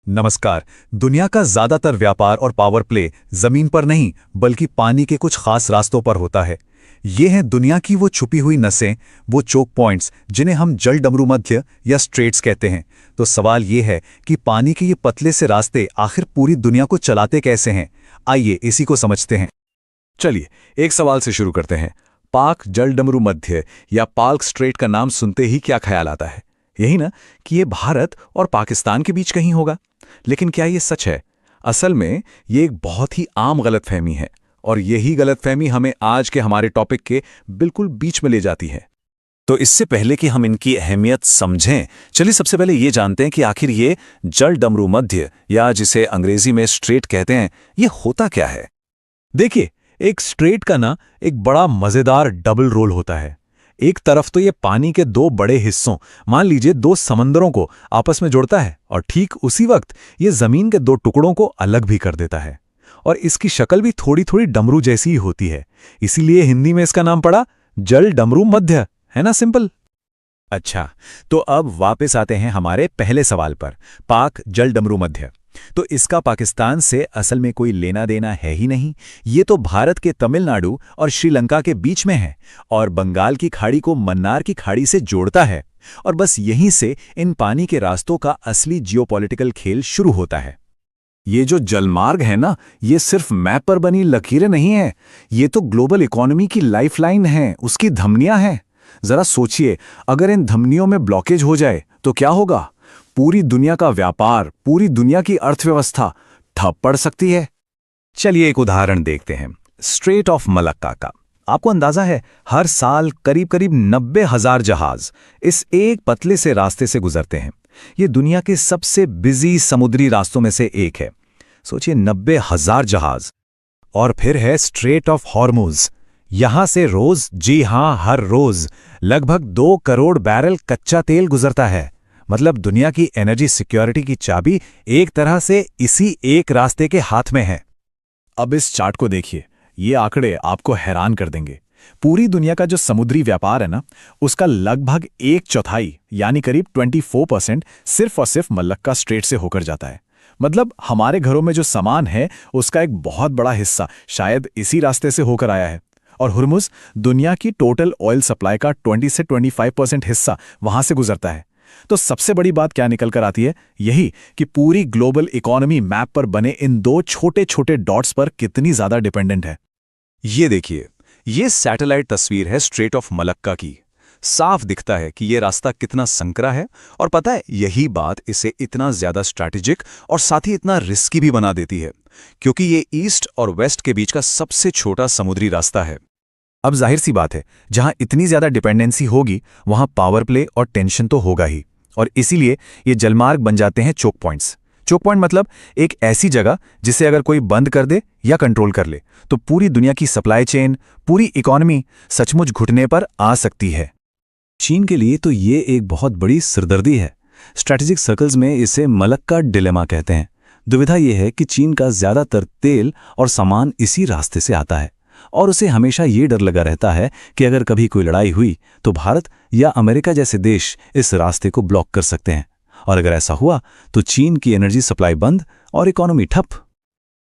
नमस्कार। दुनिया का ज्यादातर व्यापार और पावर प्ले जमीन पर नहीं बल्कि पानी के कुछ खास रास्तों पर होता है। ये हैं दुनिया की वो छुपी हुई नसें, वो चोक पॉइंट्स जिन्हें हम जल डमरू मध्य या स्ट्रेट्स कहते हैं। तो सवाल ये है कि पानी के ये पतले से रास्ते आखिर पूरी दुनिया को चलाते कैसे हैं। आइए इसी को समझते हैं। चलिए एक सवाल से शुरू करते हैं। पाक जल डमरू मध्य या पाल्क स्ट्रेट का नाम सुनते ही क्या ख्याल आता है? यही ना कि ये भारत और पाकिस्तान के बीच कहीं होगा। लेकिन क्या ये सच है? असल में ये एक बहुत ही आम गलतफहमी है और यही गलतफहमी हमें आज के हमारे टॉपिक के बिल्कुल बीच में ले जाती है। तो इससे पहले कि हम इनकी अहमियत समझें, चलिए सबसे पहले ये जानते हैं कि आखिर ये जल डमरू मध्य या जिसे अंग्रेजी में स्ट्रेट कहते हैं, ये होता क्या है। देखिए, एक स्ट्रेट का ना एक बड़ा मजेदार डबल रोल होता है। एक तरफ तो ये पानी के दो बड़े हिस्सों, मान लीजिए दो समंदरों को आपस में जोड़ता है और ठीक उसी वक्त ये जमीन के दो टुकड़ों को अलग भी कर देता है। और इसकी शक्ल भी थोड़ी थोड़ी डमरू जैसी ही होती है, इसीलिए हिंदी में इसका नाम पड़ा जल डमरू मध्य। है ना सिंपल। अच्छा, तो अब वापस आते हैं हमारे पहले सवाल पर, पाक जल डमरू मध्य। तो इसका पाकिस्तान से असल में कोई लेना देना है ही नहीं। ये तो भारत के तमिलनाडु और श्रीलंका के बीच में है और बंगाल की खाड़ी को मन्नार की खाड़ी से जोड़ता है। और बस यहीं से इन पानी के रास्तों का असली जियोपॉलिटिकल खेल शुरू होता है। ये जो जलमार्ग है ना, ये सिर्फ मैप पर बनी लकीरें नहीं है, ये तो ग्लोबल इकोनॉमी की लाइफलाइन है, उसकी धमनियां हैं। जरा सोचिए, अगर इन धमनियों में ब्लॉकेज हो जाए तो क्या होगा? पूरी दुनिया का व्यापार, पूरी दुनिया की अर्थव्यवस्था ठप पड़ सकती है। चलिए एक उदाहरण देखते हैं, स्ट्रेट ऑफ मलक्का का। आपको अंदाजा है, हर साल करीब करीब 90,000 जहाज इस एक पतले से रास्ते से गुजरते हैं। ये दुनिया के सबसे बिजी समुद्री रास्तों में से एक है। सोचिए, 90,000 जहाज। और फिर है स्ट्रेट ऑफ हॉर्मुज। यहां से रोज, जी हां हर रोज, लगभग 2 करोड़ बैरल कच्चा तेल गुजरता है। मतलब दुनिया की एनर्जी सिक्योरिटी की चाबी एक तरह से इसी एक रास्ते के हाथ में है। अब इस चार्ट को देखिए, ये आंकड़े आपको हैरान कर देंगे। पूरी दुनिया का जो समुद्री व्यापार है ना, उसका लगभग 1/4 यानी करीब 24% सिर्फ और सिर्फ मलक्का स्ट्रेट से होकर जाता है। मतलब हमारे घरों में जो सामान है उसका एक बहुत बड़ा हिस्सा शायद इसी रास्ते से होकर आया है। और हुर्मुज, दुनिया की टोटल ऑयल सप्लाई का 20 से 25% हिस्सा वहां से गुजरता है। तो सबसे बड़ी बात क्या निकल कर आती है? यही कि पूरी ग्लोबल इकोनॉमी मैप पर बने इन दो छोटे छोटे डॉट्स पर कितनी ज्यादा डिपेंडेंट है। ये देखिए, ये सैटेलाइट तस्वीर है स्ट्रेट ऑफ मलक्का की। साफ दिखता है कि ये रास्ता कितना संकरा है। और पता है, यही बात इसे इतना ज्यादा स्ट्रैटेजिक और साथ ही इतना रिस्की भी बना देती है, क्योंकि ये ईस्ट और वेस्ट के बीच का सबसे छोटा समुद्री रास्ता है। अब जाहिर सी बात है, जहां इतनी ज्यादा डिपेंडेंसी होगी वहां पावर प्ले और टेंशन तो होगा ही। और इसीलिए ये जलमार्ग बन जाते हैं चोक पॉइंट्स। चोक पॉइंट मतलब एक ऐसी जगह जिसे अगर कोई बंद कर दे या कंट्रोल कर ले तो पूरी दुनिया की सप्लाई चेन, पूरी इकोनॉमी सचमुच घुटने पर आ सकती है। चीन के लिए तो ये एक बहुत बड़ी सिरदर्दी है। स्ट्रैटेजिक सर्कल्स में इसे मलक्का डिलेमा कहते हैं। दुविधा यह है कि चीन का ज्यादातर तेल और सामान इसी रास्ते से आता है और उसे हमेशा ये डर लगा रहता है कि अगर कभी कोई लड़ाई हुई तो भारत या अमेरिका जैसे देश इस रास्ते को ब्लॉक कर सकते हैं। और अगर ऐसा हुआ तो चीन की एनर्जी सप्लाई बंद और इकोनॉमी ठप।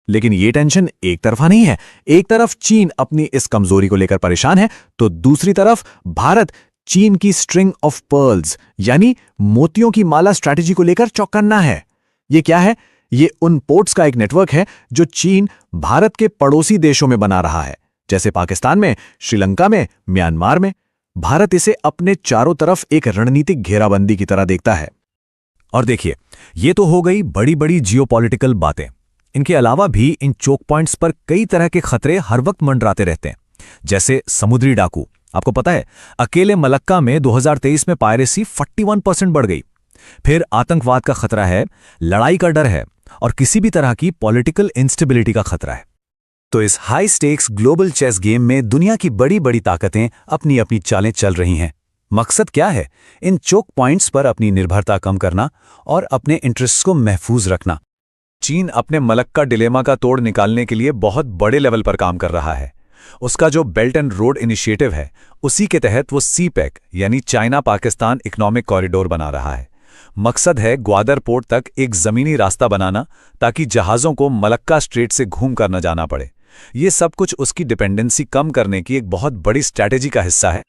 लेकिन ये टेंशन एक तरफा नहीं है। एक तरफ चीन अपनी इस कमजोरी को लेकर परेशान है तो दूसरी तरफ भारत चीन की स्ट्रिंग ऑफ पर्ल्स यानी मोतियों की माला स्ट्रैटेजी को लेकर चौकन्ना है। ये क्या है? ये उन पोर्ट्स का एक नेटवर्क है जो चीन भारत के पड़ोसी देशों में बना रहा है, जैसे पाकिस्तान में, श्रीलंका में, म्यांमार में। भारत इसे अपने चारों तरफ एक रणनीतिक घेराबंदी की तरह देखता है। और देखिए, ये तो हो गई बड़ी बड़ी जियोपॉलिटिकल बातें। इनके अलावा भी इन चोक पॉइंट्स पर कई तरह के खतरे हर वक्त मंडराते रहते हैं, जैसे समुद्री डाकू। आपको पता है, अकेले मलक्का में 2023 में पायरेसी 41% बढ़ गई। फिर आतंकवाद का खतरा है, लड़ाई का डर है और किसी भी तरह की पॉलिटिकल इंस्टेबिलिटी का खतरा है। तो इस high stakes global chess game में दुनिया की बड़ी बड़ी ताकतें अपनी अपनी चालें चल रही हैं। मकसद क्या है? इन चोक पॉइंट्स पर अपनी निर्भरता कम करना और अपने इंटरेस्ट्स को महफूज रखना। चीन अपने मलक्का डिलेमा का तोड़ निकालने के लिए बहुत बड़े लेवल पर काम कर रहा है। उसका जो बेल्ट एंड रोड इनिशिएटिव है, उसी के तहत वो सीपैक यानी चाइना पाकिस्तान इकोनॉमिक कॉरिडोर बना रहा है। मकसद है ग्वादर पोर्ट तक एक जमीनी रास्ता बनाना ताकि जहाज़ों को मलक्का स्ट्रेट से घूम कर न जाना पड़े। ये सब कुछ उसकी डिपेंडेंसी कम करने की एक बहुत बड़ी स्ट्रैटेजी का हिस्सा है।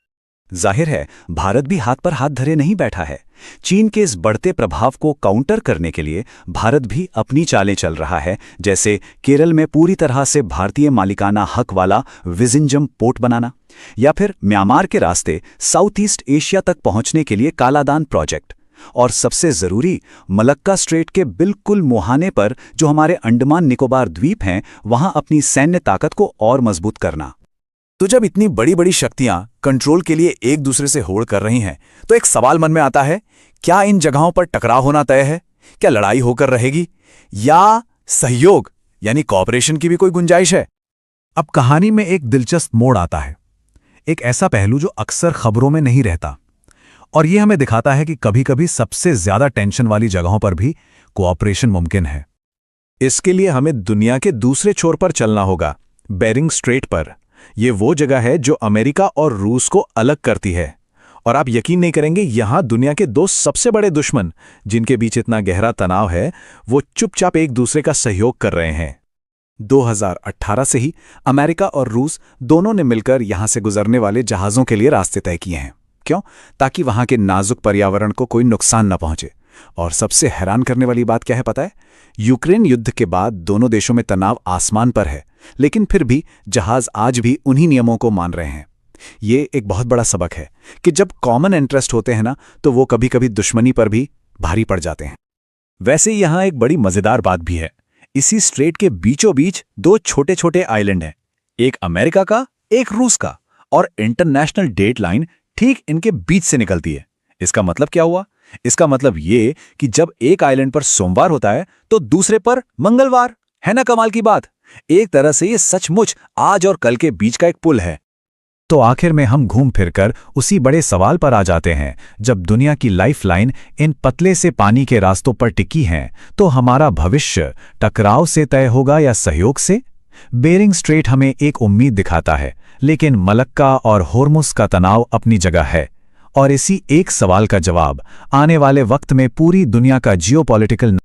जाहिर है भारत भी हाथ पर हाथ धरे नहीं बैठा है। चीन के इस बढ़ते प्रभाव को काउंटर करने के लिए भारत भी अपनी चालें चल रहा है, जैसे केरल में पूरी तरह से भारतीय मालिकाना हक वाला विजिंजम पोर्ट बनाना, या फिर म्यांमार के रास्ते साउथ ईस्ट एशिया तक पहुंचने के लिए कालादान प्रोजेक्ट, और सबसे जरूरी मलक्का स्ट्रेट के बिल्कुल मुहाने पर जो हमारे अंडमान निकोबार द्वीप हैं, वहां अपनी सैन्य ताकत को और मजबूत करना। तो जब इतनी बड़ी बड़ी शक्तियां कंट्रोल के लिए एक दूसरे से होड़ कर रही हैं, तो एक सवाल मन में आता है, क्या इन जगहों पर टकराव होना तय है? क्या लड़ाई होकर रहेगी, या सहयोग यानी कॉपरेशन की भी कोई गुंजाइश है? अब कहानी में एक दिलचस्प मोड़ आता है, एक ऐसा पहलू जो अक्सर खबरों में नहीं रहता, और यह हमें दिखाता है कि कभी-कभी सबसे ज्यादा टेंशन वाली जगहों पर भी कोऑपरेशन मुमकिन है। इसके लिए हमें दुनिया के दूसरे छोर पर चलना होगा, बेरिंग स्ट्रेट पर। ये वो जगह है जो अमेरिका और रूस को अलग करती है, और आप यकीन नहीं करेंगे, यहां दुनिया के दो सबसे बड़े दुश्मन जिनके बीच इतना गहरा तनाव है, वो चुपचाप एक दूसरे का सहयोग कर रहे हैं। 2018 से ही अमेरिका और रूस दोनों ने मिलकर यहां से गुजरने वाले जहाजों के लिए रास्ते तय किए हैं। क्यों? ताकि वहां के नाजुक पर्यावरण को कोई नुकसान न पहुंचे। और सबसे हैरान करने वाली बात क्या है पता है? यूक्रेन युद्ध के बाद दोनों देशों में तनाव आसमान पर है, लेकिन फिर भी जहाज आज भी उन्हीं नियमों को मान रहे हैं। ये एक बहुत बड़ा सबक है कि जब कॉमन इंटरेस्ट होते हैं ना, तो वो कभी कभी दुश्मनी पर भी भारी पड़ जाते हैं। वैसे यहां एक बड़ी मजेदार बात भी है। इसी स्ट्रेट के बीचों बीच दो छोटे छोटे आइलैंड हैं, एक अमेरिका का, एक रूस का, और इंटरनेशनल डेट लाइन ठीक इनके बीच से निकलती है। इसका मतलब क्या हुआ? इसका मतलब ये कि जब एक आइलैंड पर सोमवार होता है तो दूसरे पर मंगलवार। है ना कमाल की बात? एक तरह से ये सचमुच आज और कल के बीच का एक पुल है। तो आखिर में हम घूम फिरकर उसी बड़े सवाल पर आ जाते हैं, जब दुनिया की लाइफलाइन इन पतले से पानी के रास्तों पर टिकी है, तो हमारा भविष्य टकराव से तय होगा या सहयोग से? बेरिंग स्ट्रेट हमें एक उम्मीद दिखाता है, लेकिन मलक्का और होर्मुज का तनाव अपनी जगह है, और इसी एक सवाल का जवाब आने वाले वक्त में पूरी दुनिया का जियोपॉलिटिकल